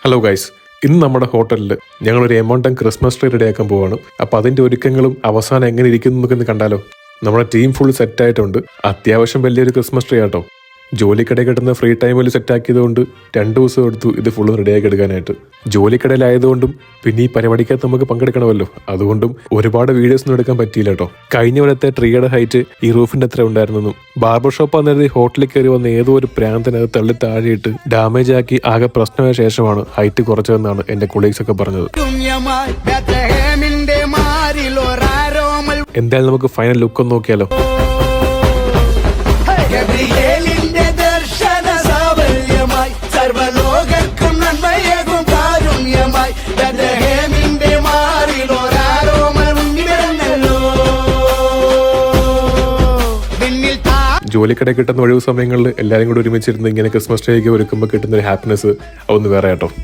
Hello guys, ഇന്ന് നമ്മുടെ ഹോട്ടലിൽ ഞങ്ങളൊരു എമൗണ്ടൻ ക്രിസ്മസ് ട്രീ റെഡിയാക്കാൻ പോവാണ്. അപ്പോൾ അതിന്റെ ഒരുക്കങ്ങളും അവസാനം എങ്ങനെ ഇരിക്കുന്നു എന്നൊക്കെ കണ്ടാലോ. നമ്മുടെ ടീം ഫുൾ സെറ്റ് ആയിട്ടുണ്ട്. അത്യാവശ്യം വലിയൊരു ക്രിസ്മസ് ട്രീ ആട്ടോ. ജോലിക്കിടയിൽ കിട്ടുന്ന ഫ്രീ ടൈമിൽ സെറ്റ് ആക്കിയതുകൊണ്ട് 2 ദിവസം എടുത്തു ഇത് ഫുള്ള് റെഡിയാക്കി എടുക്കാനായിട്ട്. ജോലിക്കിടയിലായതുകൊണ്ടും പിന്നെ ഈ പരിപാടിക്കകത്ത് നമുക്ക് പങ്കെടുക്കണമല്ലോ, അതുകൊണ്ടും ഒരുപാട് വീഡിയോസ് ഒന്നും എടുക്കാൻ പറ്റിയില്ല കേട്ടോ. കഴിഞ്ഞ പോലത്തെ ട്രീയുടെ ഹൈറ്റ് ഈ റൂഫിന്റെ അത്ര ഉണ്ടായിരുന്നെന്നും ബാർബർ ഷോപ്പ് അന്നേരം ഹോട്ടലിൽ കയറി വന്ന ഏതോ ഒരു പ്രാന്തനത് തള്ളി താഴെയിട്ട് ഡാമേജ് ആക്കി ആകെ പ്രശ്നമായ ശേഷമാണ് ഹൈറ്റ് കുറച്ചതെന്നാണ് എന്റെ കൊളീഗ്സ് ഒക്കെ പറഞ്ഞത്. എന്തായാലും നമുക്ക് ഫൈനൽ ലുക്ക് ഒന്ന് നോക്കിയാലോ. ജോലിക്കിടെ കിട്ടുന്ന ഒഴിവ് സമയങ്ങളിൽ എല്ലാവരും കൂടി ഒരുമിച്ചിരുന്ന് ഇങ്ങനെ ക്രിസ്മസ് ട്രീ ഒക്കെ ഒരുക്കുമ്പോൾ കിട്ടുന്ന ഒരു ഹാപ്പിനെസ് അതൊന്ന് വേറെ കേട്ടോ.